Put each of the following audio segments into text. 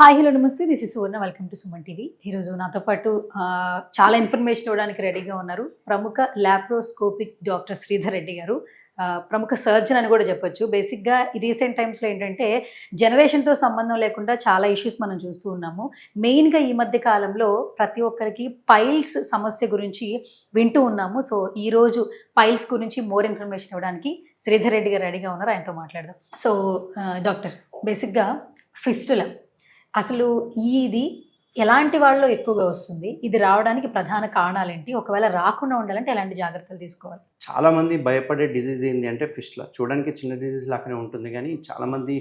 Hi hello నమస్తే this is Suvarna welcome to Suman TV. ఈరోజు నాతో పాటు చాలా ఇన్ఫర్మేషన్ ఇవ్వడానికి రెడీగా ఉన్నారు ప్రముఖ ల్యాప్రోస్కోపిక్ డాక్టర్ శ్రీధర్ రెడ్డి గారు. ప్రముఖ సర్జన్ అని కూడా చెప్పొచ్చు. బేసిక్గా రీసెంట్ టైమ్స్లో ఏంటంటే జనరేషన్తో సంబంధం లేకుండా చాలా ఇష్యూస్ మనం చూస్తూ ఉన్నాము. మెయిన్గా ఈ మధ్య కాలంలో ప్రతి ఒక్కరికి పైల్స్ సమస్య గురించి వింటూ ఉన్నాము. సో ఈరోజు పైల్స్ గురించి మోర్ ఇన్ఫర్మేషన్ ఇవ్వడానికి శ్రీధర్ రెడ్డి గారు రెడీగా ఉన్నారు. ఆయనతో మాట్లాడదాం. సో డాక్టర్, బేసిక్గా ఫిస్టులా అసలు ఇది ఎలాంటి వాళ్ళలో ఎక్కువగా వస్తుంది? ఇది రావడానికి ప్రధాన కారణాలు ఏంటి? ఒకవేళ రాకుండా ఉండాలంటే ఎలాంటి జాగ్రత్తలు తీసుకోవాలి? చాలామంది భయపడే డిజీజ్ ఏంటి అంటే ఫిస్టులా. చూడడానికి చిన్న డిజీజ్ లాగానే ఉంటుంది, కానీ చాలామంది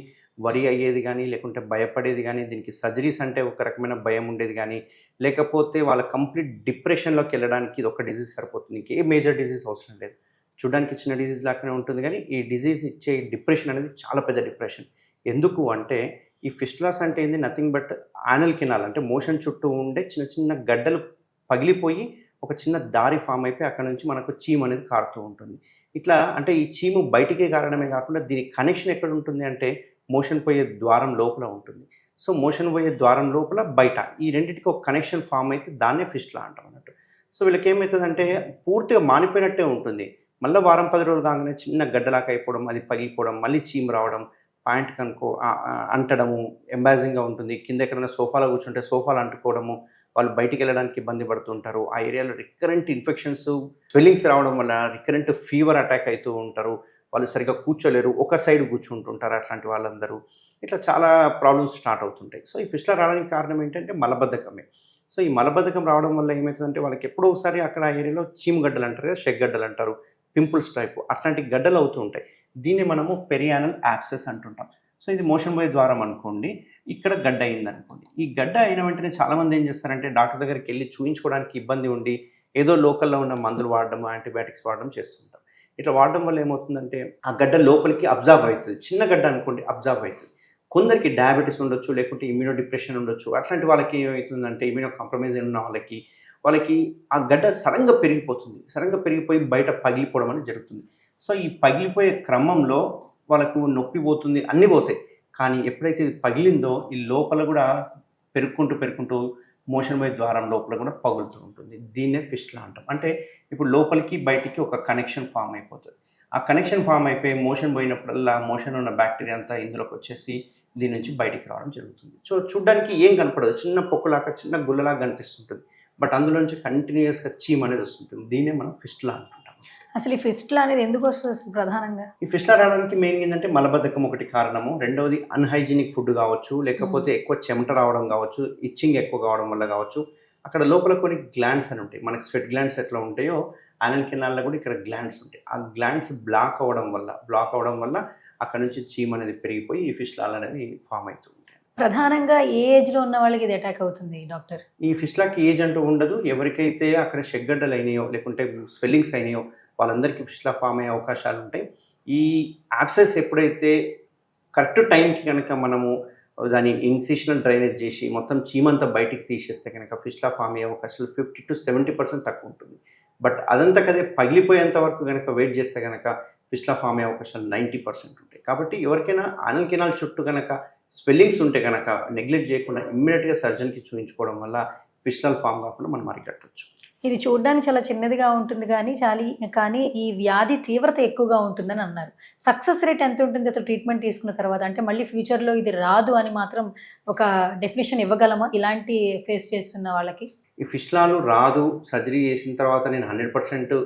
వరి అయ్యేది కానీ, లేకుంటే భయపడేది కానీ, దీనికి సర్జరీస్ అంటే ఒక రకమైన భయం ఉండేది కానీ, లేకపోతే వాళ్ళ కంప్లీట్ డిప్రెషన్లోకి వెళ్ళడానికి ఇది ఒక డిజీజ్ సరిపోతుంది. ఇంకే మేజర్ డిజీజ్ అవసరం లేదు. చూడడానికి చిన్న డిజీజ్ లాగానే ఉంటుంది, కానీ ఈ డిజీజ్ ఇచ్చే డిప్రెషన్ అనేది చాలా పెద్ద డిప్రెషన్. ఎందుకు అంటే ఈ ఫిస్టులాస్ అంటే ఏంది, నథింగ్ బట్ యానల్ కెనాల్ అంటే మోషన్ చుట్టూ ఉండే చిన్న చిన్న గడ్డలు పగిలిపోయి ఒక చిన్న దారి ఫామ్ అయిపోయి అక్కడ నుంచి మనకు చీము అనేది కారుతూ ఉంటుంది. ఇట్లా అంటే ఈ చీము బయటికే కారణమే కాకుండా దీని కనెక్షన్ ఎక్కడ ఉంటుంది అంటే మోషన్ పోయే ద్వారం లోపల ఉంటుంది. సో మోషన్ పోయే ద్వారం లోపల బయట ఈ రెండింటికి ఒక కనెక్షన్ ఫామ్ అయితే దాన్నే ఫిస్టులా అంటాం అన్నట్టు. సో వీళ్ళకి ఏమవుతుందంటే పూర్తిగా మానిపోయినట్టే ఉంటుంది. మళ్ళీ వారం 10 రోజులు కాగానే చిన్న గడ్డలాగా అయిపోవడం, అది పగిలిపోవడం, మళ్ళీ చీము రావడం, ప్యాంట్ కనుకో అంటడము, ఎంబాజింగ్గా ఉంటుంది. కింద ఎక్కడైనా సోఫాలో కూర్చుంటే సోఫాలు అంటుకోవడము, వాళ్ళు బయటికి వెళ్ళడానికి ఇబ్బంది పడుతుంటారు. ఆ ఏరియాలో రికరెంట్ ఇన్ఫెక్షన్స్, స్వెల్లింగ్స్ రావడం వల్ల రికరెంట్ ఫీవర్ అటాక్ అవుతూ ఉంటారు. వాళ్ళు సరిగ్గా కూర్చోలేరు, ఒక సైడ్ కూర్చుంటుంటారు. అట్లాంటి వాళ్ళందరూ ఇట్లా చాలా ప్రాబ్లమ్స్ స్టార్ట్ అవుతుంటాయి. సో ఈ ఫిస్టులా రావడానికి కారణం ఏంటంటే మలబద్ధకమే. సో ఈ మలబద్ధకం రావడం వల్ల ఏమవుతుందంటే వాళ్ళకి ఎప్పుడో ఒకసారి అక్కడ ఆ ఏరియాలో చీము గడ్డలు అంటారు కదా, షెక్ గడ్డలు అంటారు, పింపుల్స్ టైపు అట్లాంటి గడ్డలు అవుతూ ఉంటాయి. దీన్ని మనము పెరియానల్ యాబ్సెస్ అంటుంటాం. సో ఇది మోషన్ పోయే ద్వారం అనుకోండి, ఇక్కడ గడ్డ అయింది అనుకోండి. ఈ గడ్డ అయిన వెంటనే చాలామంది ఏం చేస్తారంటే డాక్టర్ దగ్గరికి వెళ్ళి చూయించుకోవడానికి ఇబ్బంది ఉండి ఏదో లోకల్లో ఉన్న మందులు వాడడం, యాంటీబయాటిక్స్ వాడడం చేస్తుంటాం. ఇట్లా వాడడం వల్ల ఏమవుతుందంటే ఆ గడ్డ లోపలికి అబ్జర్వ్ అవుతుంది. చిన్న గడ్డ అనుకోండి, అబ్జర్వ్ అవుతుంది. కొందరికి డయాబెటీస్ ఉండొచ్చు, లేకుంటే ఇమ్యూనో డిప్రెషన్ ఉండొచ్చు. అట్లాంటి వాళ్ళకి ఏమవుతుందంటే ఇమ్యూనో కాంప్రమైజ్ ఉన్న వాళ్ళకి ఆ గడ్డ సడన్గా పెరిగిపోతుంది. సడన్గా పెరిగిపోయి బయట పగిలిపోవడం అనేది జరుగుతుంది. సో ఈ పగిలిపోయే క్రమంలో వాళ్ళకు నొప్పి పోతుంది, అన్నీ పోతాయి. కానీ ఎప్పుడైతే ఇది పగిలిందో ఈ లోపల కూడా పెరుక్కుంటూ మోషన్ పోయే ద్వారం లోపల కూడా పగులుతూ ఉంటుంది. దీన్నే ఫిస్టులా అంటాం. అంటే ఇప్పుడు లోపలికి బయటికి ఒక కనెక్షన్ ఫామ్ అయిపోతుంది. ఆ కనెక్షన్ ఫామ్ అయిపోయి మోషన్ పోయినప్పుడల్లా మోషన్ ఉన్న బ్యాక్టీరియా అంతా ఇందులోకి వచ్చేసి దీని నుంచి బయటికి రావడం జరుగుతుంది. సో చూడ్డానికి ఏం కనపడదు, చిన్న పొక్కులాగా చిన్న గుల్లలాగా కనిపిస్తుంటుంది. బట్ అందులో నుంచి కంటిన్యూస్గా చీమ్ అనేది వస్తుంటుంది. దీన్నే మనం ఫిస్టులా అంటుంటాం. అసలు ఈ ఫిస్టులా అనేది ఎందుకు వస్తుంది అసలు ప్రధానంగా? ఈ ఫిస్టులా రావడానికి మెయిన్ ఏంటంటే మలబద్ధకం ఒకటి కారణము. రెండవది అన్హైజీనిక్ ఫుడ్ కావచ్చు, లేకపోతే ఎక్కువ చెమట రావడం కావచ్చు, ఇచ్చింగ్ ఎక్కువ కావడం వల్ల కావచ్చు. అక్కడ లోపల కొన్ని గ్లాండ్స్ అని ఉంటాయి. మనకి స్వెట్ గ్లాండ్స్ ఎట్లా ఉంటాయో యానల్ కెనాల్లో కూడా ఇక్కడ గ్లాండ్స్ ఉంటాయి. ఆ గ్లాండ్స్ బ్లాక్ అవ్వడం వల్ల అక్కడ నుంచి చీమ్ అనేది పెరిగిపోయి ఈ ఫిస్టులాలు అనేది ఫామ్ అవుతుంది. ప్రధానంగా ఏ ఏజ్లో ఉన్న వాళ్ళకి ఇది అటాక్ అవుతుంది డాక్టర్? ఈ ఫిస్టులాకి ఏజ్ అంటూ ఉండదు. ఎవరికైతే అక్కడ షెగ్గడ్డలు అయినాయో, లేకుంటే స్వెల్లింగ్స్ అయినాయో వాళ్ళందరికీ ఫిస్టులా ఫామ్ అయ్యే అవకాశాలు ఉంటాయి. ఈ యాబ్సెస్ ఎప్పుడైతే కరెక్ట్ టైంకి కనుక మనము దాన్ని ఇన్సిషనల్ డ్రైనేజ్ చేసి మొత్తం చీమంతా బయటికి తీసేస్తే కనుక ఫిస్టులా ఫామ్ అయ్యే అవకాశాలు 50 to 70% తక్కువ ఉంటుంది. బట్ అదంతా కదే పగిలిపోయేంత వరకు కనుక వెయిట్ చేస్తే కనుక ఫిస్టులా ఫామ్ అయ్యే అవకాశాలు 90% ఉంటాయి. కాబట్టి ఎవరికైనా యానల్ కెనాల్ చుట్టూ కనుక స్వెల్లింగ్స్ ఉంటే కనుక నెగ్లెక్ట్ చేయకుండా ఇమ్మీడియట్గా సర్జన్కి చూపించుకోవడం వల్ల ఫిస్టులా ఫామ్ కాకుండా మనం అరికట్టవచ్చు. ఇది చూడడానికి చాలా చిన్నదిగా ఉంటుంది కానీ ఈ వ్యాధి తీవ్రత ఎక్కువగా ఉంటుందని అన్నారు. సక్సెస్ రేట్ ఎంత ఉంటుంది అసలు ట్రీట్మెంట్ తీసుకున్న తర్వాత? అంటే మళ్ళీ ఫ్యూచర్లో ఇది రాదు అని మాత్రం ఒక డెఫినేషన్ ఇవ్వగలమా ఇలాంటి ఫేస్ చేస్తున్న వాళ్ళకి? ఈ ఫిస్టులాలు రాదు, సర్జరీ చేసిన తర్వాత నేను 100%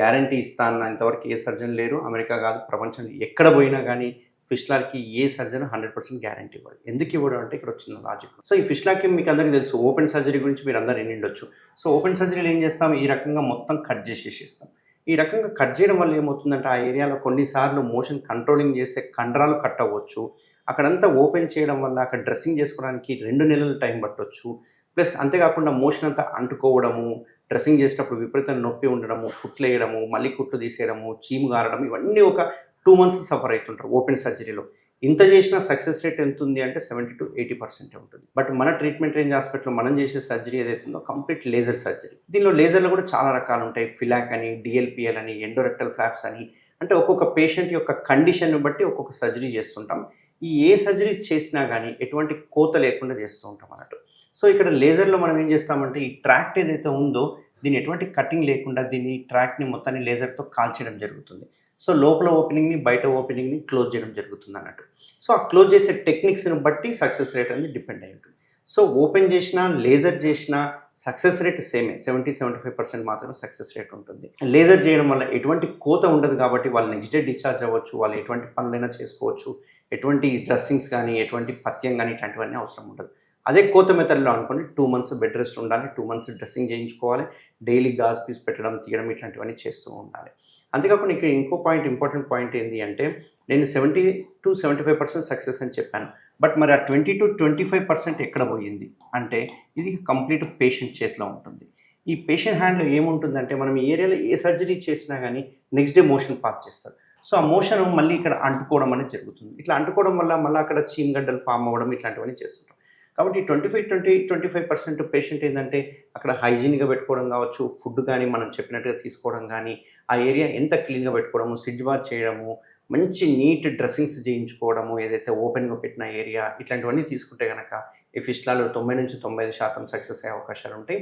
గ్యారంటీ ఇస్తాను. ఇంతవరకు ఏ సర్జన్ లేరు, అమెరికా కాదు ప్రపంచంలో ఎక్కడ పోయినా కానీ ఫిస్టులాకి ఏ సర్జన్ 100% గ్యారంటీ ఇవ్వడు. ఎందుకు ఇవ్వడం అంటే ఇక్కడ వచ్చిన లాజిక్. సో ఈ ఫిస్టులాకి మీకు అందరికీ తెలుసు, ఓపెన్ సర్జరీ గురించి మీరు అందరూ వినిండొచ్చు. సో ఓపెన్ సర్జరీలో ఏం చేస్తాం, ఈ రకంగా మొత్తం కట్ చేసేస్తాం. ఈ రకంగా కట్ చేయడం వల్ల ఏమవుతుందంటే ఆ ఏరియాలో కొన్నిసార్లు మోషన్ కంట్రోలింగ్ చేస్తే కండరాలు కట్ అవ్వచ్చు. అక్కడంతా ఓపెన్ చేయడం వల్ల అక్కడ డ్రెస్సింగ్ చేసుకోవడానికి 2 నెలలు టైం పట్టవచ్చు. ప్లస్ అంతేకాకుండా మోషన్ అంతా అంటుకోవడము, డ్రెస్సింగ్ చేసేటప్పుడు విపరీతంగా నొప్పి ఉండడము, కుట్లు వేయడము, మళ్ళీ కుట్లు తీసేయడము, చీము గారడం, ఇవన్నీ ఒక 2 months సఫర్ అవుతుంటారు ఓపెన్ సర్జరీలో. ఇంత చేసిన సక్సెస్ రేట్ ఎంత ఉంది అంటే 70 to 80% ఉంటుంది. బట్ మన ట్రీట్మెంట్ రేంజ్ హాస్పిటల్లో మనం చేసే సర్జరీ ఏదైతుందో కంప్లీట్ లేజర్ సర్జరీ. దీనిలో లేజర్లో కూడా చాలా రకాలు ఉంటాయి. ఫిలాక్ అని, డిఎల్పిఎల్ అని, ఎండోరెక్టల్ ఫ్లాప్స్ అని. అంటే ఒక్కొక్క పేషెంట్ యొక్క కండిషన్ బట్టి ఒక్కొక్క సర్జరీ చేస్తుంటాం. ఈ ఏ సర్జరీ చేసినా కానీ ఎటువంటి కోత లేకుండా చేస్తూ ఉంటాం అన్నట్టు. సో ఇక్కడ లేజర్లో మనం ఏం చేస్తామంటే ఈ ట్రాక్ట్ ఏదైతే ఉందో దీని ఎటువంటి కటింగ్ లేకుండా దీన్ని ట్రాక్ని మొత్తాన్ని లేజర్తో కాల్చేయడం జరుగుతుంది. సో లోపల ఓపెనింగ్ని బయట ఓపెనింగ్ని క్లోజ్ చేయడం జరుగుతుంది అన్నట్టు. సో ఆ క్లోజ్ చేసే టెక్నిక్స్ని బట్టి సక్సెస్ రేట్ అనేది డిపెండ్ అయి ఉంటుంది. సో ఓపెన్ చేసినా లేజర్ చేసినా సక్సెస్ రేట్ సేమే, 70-75% మాత్రమే సక్సెస్ రేట్ ఉంటుంది. లేజర్ చేయడం వల్ల ఎటువంటి కోత ఉండదు కాబట్టి వాళ్ళు నెక్స్ట్ డే డిశ్చార్జ్ అవ్వచ్చు, వాళ్ళు ఎటువంటి పనులైనా చేసుకోవచ్చు, ఎటువంటి డ్రెస్సింగ్స్ కానీ ఎటువంటి పథ్యం కానీ ఇట్లాంటివన్నీ అవసరం ఉండదు. అదే కోత మెథడ్లో అనుకోండి 2 months బెడ్ రెస్ట్ ఉండాలి, 2 months డ్రెస్సింగ్ చేయించుకోవాలి, డైలీ గాజ్ పీస్ పెట్టడం తీయడం ఇట్లాంటివన్నీ చేస్తూ ఉండాలి. అంతేకాకుండా ఇక్కడ ఇంకో ఇంపార్టెంట్ పాయింట్ ఏంటి అంటే నేను 70-75% సక్సెస్ అని చెప్పాను. బట్ మరి ఆ 20-25% ఎక్కడ పోయింది అంటే ఇది కంప్లీట్ పేషెంట్ చేతిలో ఉంటుంది. ఈ పేషెంట్ హ్యాండ్లో ఏముంటుందంటే మనం ఈ ఏరియాలో ఏ సర్జరీ చేసినా కానీ నెక్స్ట్ డే మోషన్ పాస్ చేస్తారు. సో ఆ మోషన్ మళ్ళీ ఇక్కడ అంటుకోవడం అనేది జరుగుతుంది. ఇట్లా అంటుకోవడం వల్ల మళ్ళీ అక్కడ చీమగడ్డలు ఫామ్ అవ్వడం ఇట్లాంటివన్నీ చేస్తుంటాం. కాబట్టి 25% పేషెంట్ ఏంటంటే అక్కడ హైజీన్గా పెట్టుకోవడం కావచ్చు, ఫుడ్ కానీ మనం చెప్పినట్టుగా తీసుకోవడం కానీ, ఆ ఏరియా ఎంత క్లీన్గా పెట్టుకోవడము, స్విచ్ బాత్ చేయడము, మంచి నీట్ డ్రెస్సింగ్స్ చేయించుకోవడము, ఏదైతే ఓపెన్గా పెట్టిన ఏరియా ఇట్లాంటివన్నీ తీసుకుంటే కనుక ఈ ఫిస్టులాలో 90-95% సక్సెస్ అయ్యే అవకాశాలు ఉంటాయి.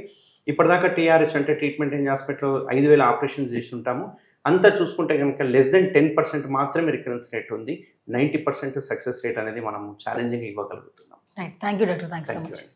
ఇప్పటిదాకా టీఆర్హెచ్ అంటే ట్రీట్మెంట్ రేంజ్ హాస్పిటల్లో 5,000 ఆపరేషన్స్ చేసి ఉంటాము. అంతా చూసుకుంటే కనుక <10% మాత్రమే రికరెన్స్ రేట్ ఉంది. 90% సక్సెస్ రేట్ అనేది మనం ఛాలెంజింగ్ ఇవ్వగలుగుతున్నాం. Right, thank you doctor, thanks so thank much. You.